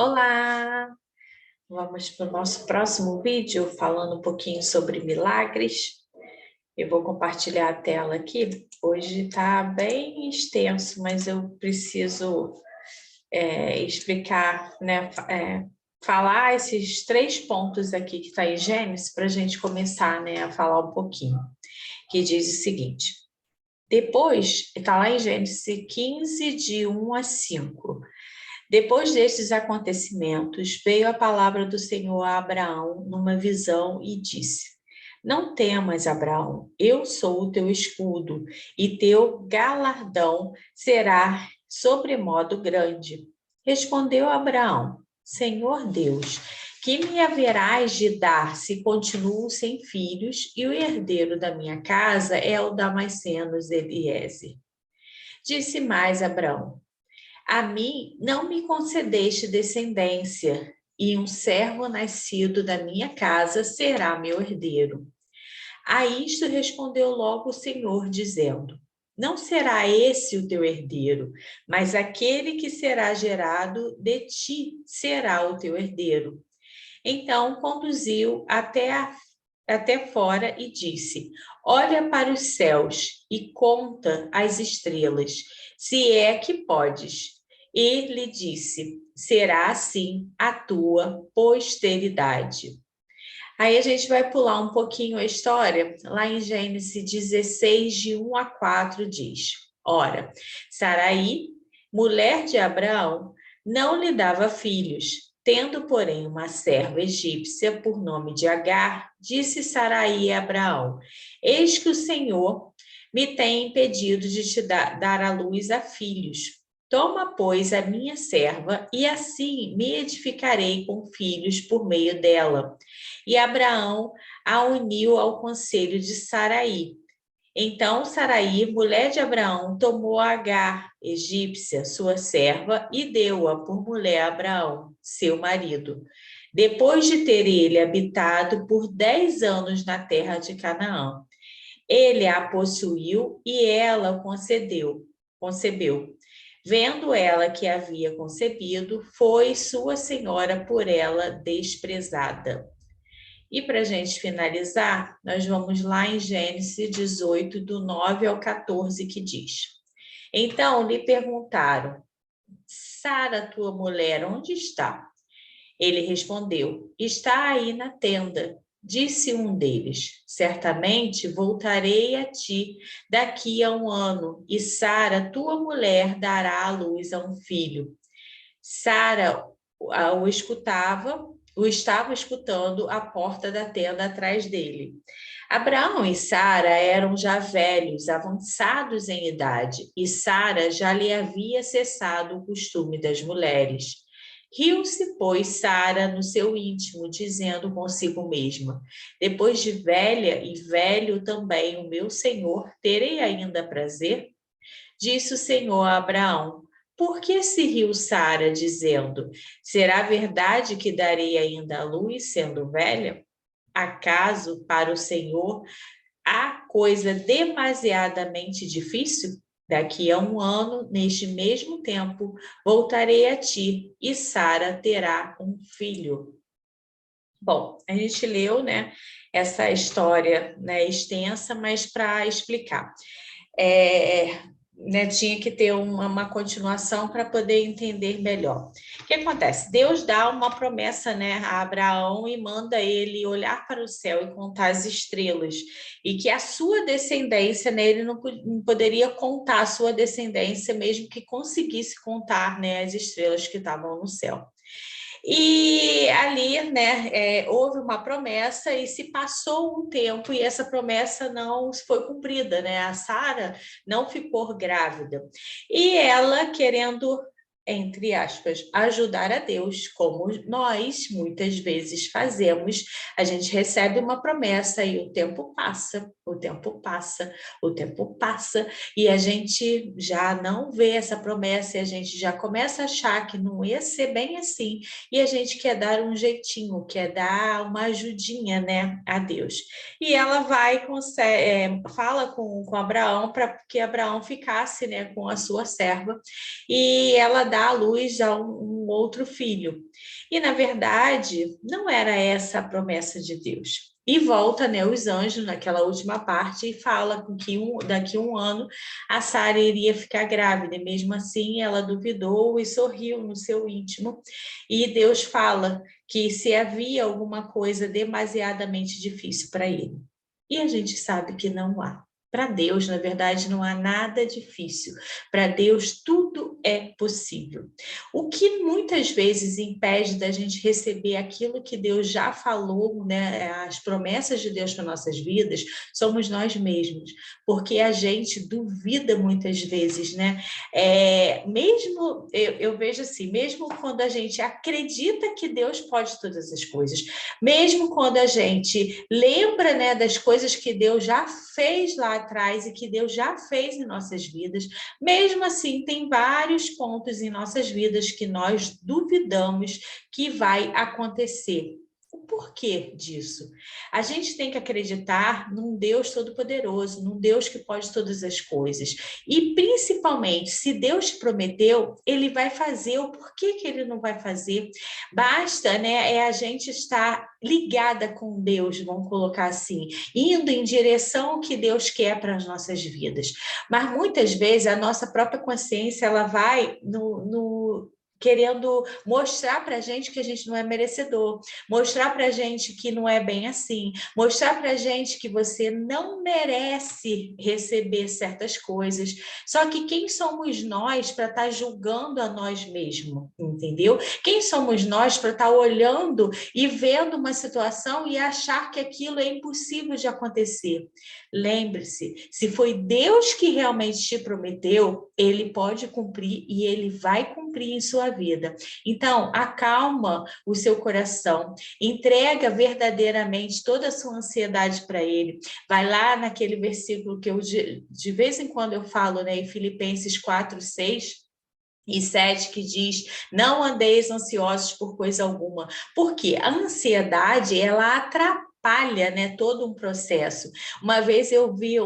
Olá! Vamos para o nosso próximo vídeo falando um pouquinho sobre milagres. Eu vou compartilhar a tela aqui. Hoje está bem extenso, mas eu preciso explicar, né? Falar esses 3 pontos aqui que está em Gênesis para a gente começar, né, a falar um pouquinho. Que diz o seguinte: depois, está lá em Gênesis 15, de 1 a 5. Depois destes acontecimentos, veio a palavra do Senhor a Abraão numa visão e disse: Não temas, Abraão, eu sou o teu escudo, e teu galardão será sobremodo grande. Respondeu Abraão: Senhor Deus, que me haverás de dar se continuo sem filhos, e o herdeiro da minha casa é o Damasceno Eliezer? Disse mais Abraão: A mim não me concedeste descendência, e um servo nascido da minha casa será meu herdeiro. A isto respondeu logo o Senhor, dizendo: Não será esse o teu herdeiro, mas aquele que será gerado de ti será o teu herdeiro. Então conduziu até fora e disse: Olha para os céus e conta as estrelas, se é que podes. E lhe disse: Será assim a tua posteridade. Aí a gente vai pular um pouquinho a história. Lá em Gênesis 16, de 1 a 4, diz: Ora, Saraí, mulher de Abraão, não lhe dava filhos. Tendo, porém, uma serva egípcia por nome de Agar, disse Saraí a Abraão: Eis que o Senhor me tem impedido de te dar à luz a filhos. Toma, pois, a minha serva, e assim me edificarei com filhos por meio dela. E Abraão a uniu ao conselho de Saraí. Então Saraí, mulher de Abraão, tomou Agar, egípcia, sua serva, e deu-a por mulher a Abraão, seu marido. Depois de ter ele habitado por 10 anos na terra de Canaã, ele a possuiu e ela concebeu. Vendo ela que havia concebido, foi sua senhora por ela desprezada. E para a gente finalizar, nós vamos lá em Gênesis 18, do 9 ao 14, que diz: Então lhe perguntaram: Sara, tua mulher, onde está? Ele respondeu: Está aí na tenda. Disse um deles: Certamente voltarei a ti daqui a um ano, e Sara, tua mulher, dará à luz a um filho. Sara o estava escutando à porta da tenda atrás dele. Abraão e Sara eram já velhos, avançados em idade, e Sara já lhe havia cessado o costume das mulheres. Riu-se, pois, Sara no seu íntimo, dizendo consigo mesma: Depois de velha e velho também o meu senhor, terei ainda prazer? Disse o Senhor a Abraão: Por que se riu Sara, dizendo: Será verdade que darei ainda a luz, sendo velha? Acaso para o Senhor há coisa demasiadamente difícil? Daqui a um ano, neste mesmo tempo, voltarei a ti, e Sara terá um filho. Bom, a gente leu, né, essa história, né, extensa, mas para explicar. Né, tinha que ter uma continuação para poder entender melhor. O que acontece? Deus dá uma promessa, né, a Abraão e manda ele olhar para o céu e contar as estrelas, e que a sua descendência, né, ele não poderia contar a sua descendência, mesmo que conseguisse contar, né, as estrelas que estavam no céu. E ali, né, houve uma promessa e se passou um tempo e essa promessa não foi cumprida, né? A Sara não ficou grávida. E ela, querendo, entre aspas, ajudar a Deus, como nós muitas vezes fazemos, a gente recebe uma promessa e o tempo passa, o tempo passa, o tempo passa, e a gente já não vê essa promessa e a gente já começa a achar que não ia ser bem assim, e a gente quer dar um jeitinho, quer dar uma ajudinha, né, a Deus. E ela vai, fala com Abraão para que Abraão ficasse, né, com a sua serva, e ela dá dar à luz a um outro filho. E, na verdade, não era essa a promessa de Deus. E volta, né, os anjos naquela última parte e fala que daqui a um ano a Sara iria ficar grávida. E mesmo assim, ela duvidou e sorriu no seu íntimo. E Deus fala que se havia alguma coisa demasiadamente difícil para ele. E a gente sabe que não há. Para Deus, na verdade, não há nada difícil. Para Deus, tudo é possível. O que muitas vezes impede da gente receber aquilo que Deus já falou, né, as promessas de Deus para nossas vidas, somos nós mesmos, porque a gente duvida muitas vezes, né? Mesmo, eu vejo assim, mesmo quando a gente acredita que Deus pode todas as coisas, mesmo quando a gente lembra, né, das coisas que Deus já fez lá atrás e que Deus já fez em nossas vidas, mesmo assim, tem vários pontos em nossas vidas que nós duvidamos que vai acontecer. O porquê disso? A gente tem que acreditar num Deus todo-poderoso, num Deus que pode todas as coisas. E, principalmente, se Deus prometeu, ele vai fazer. O porquê que ele não vai fazer? Basta, né, a gente estar ligada com Deus, vamos colocar assim, indo em direção que Deus quer para as nossas vidas. Mas muitas vezes a nossa própria consciência ela vai querendo mostrar para a gente que a gente não é merecedor, mostrar para a gente que não é bem assim, mostrar para a gente que você não merece receber certas coisas. Só que quem somos nós para estar julgando a nós mesmos, entendeu? Quem somos nós para estar olhando e vendo uma situação e achar que aquilo é impossível de acontecer? Lembre-se, se foi Deus que realmente te prometeu, ele pode cumprir e ele vai cumprir em sua vida. Então, acalma o seu coração, entrega verdadeiramente toda a sua ansiedade para ele. Vai lá naquele versículo que eu de vez em quando eu falo, né, em Filipenses 4:6 e 7, que diz: não andeis ansiosos por coisa alguma. Porque a ansiedade, ela atrapalha, né, todo um processo. Uma vez eu vi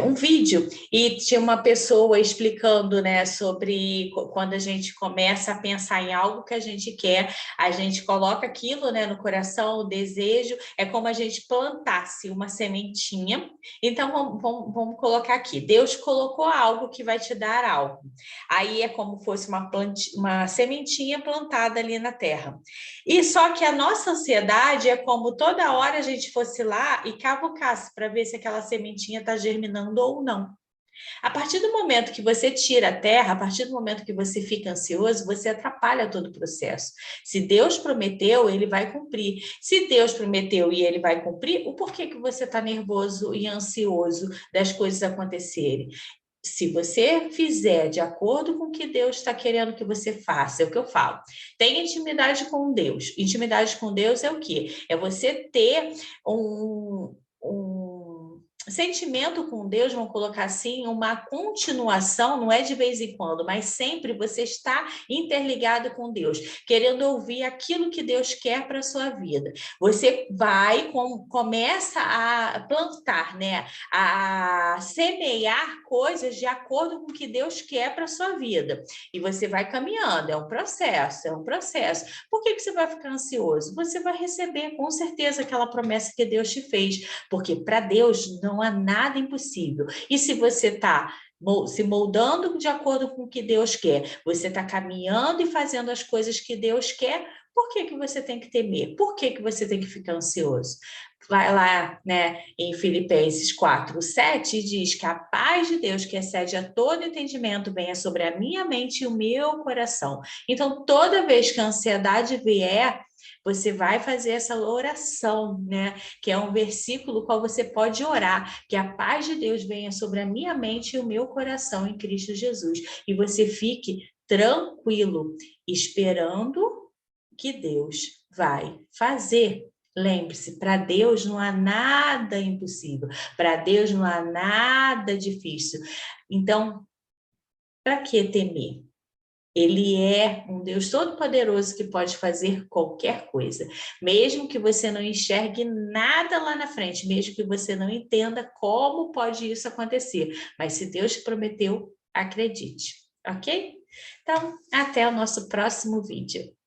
um vídeo e tinha uma pessoa explicando, né, sobre quando a gente começa a pensar em algo que a gente quer, a gente coloca aquilo, né, no coração, o desejo, é como a gente plantasse uma sementinha. Então, vamos colocar aqui, Deus colocou algo que vai te dar algo. Aí é como fosse uma sementinha plantada ali na terra. E só que a nossa ansiedade é como toda hora a gente fosse lá e cavucasse para ver se aquela sementinha está germinando ou não. A partir do momento que você tira a terra, a partir do momento que você fica ansioso, você atrapalha todo o processo. Se Deus prometeu, ele vai cumprir. Se Deus prometeu e ele vai cumprir, o porquê que você está nervoso e ansioso das coisas acontecerem? Se você fizer de acordo com o que Deus está querendo que você faça, é o que eu falo. Tenha intimidade com Deus. Intimidade com Deus é o quê? É você ter um sentimento com Deus, vamos colocar assim, uma continuação, não é de vez em quando, mas sempre você está interligado com Deus, querendo ouvir aquilo que Deus quer para a sua vida. Você começa a plantar, né? A semear coisas de acordo com o que Deus quer para a sua vida. E você vai caminhando, é um processo, é um processo. Por que você vai ficar ansioso? Você vai receber com certeza aquela promessa que Deus te fez, porque para Deus não há nada impossível. E se você está se moldando de acordo com o que Deus quer, você está caminhando e fazendo as coisas que Deus quer, por que você tem que temer? Por que você tem que ficar ansioso? Vai lá, né, em Filipenses 4:7 e diz que a paz de Deus, que excede a todo entendimento, venha sobre a minha mente e o meu coração. Então, toda vez que a ansiedade vier, você vai fazer essa oração, né? Que é um versículo qual você pode orar, que a paz de Deus venha sobre a minha mente e o meu coração em Cristo Jesus. E você fique tranquilo, esperando que Deus vai fazer. Lembre-se, para Deus não há nada impossível, para Deus não há nada difícil. Então, para que temer? Ele é um Deus todo-poderoso que pode fazer qualquer coisa, mesmo que você não enxergue nada lá na frente, mesmo que você não entenda como pode isso acontecer. Mas se Deus te prometeu, acredite, ok? Então, até o nosso próximo vídeo.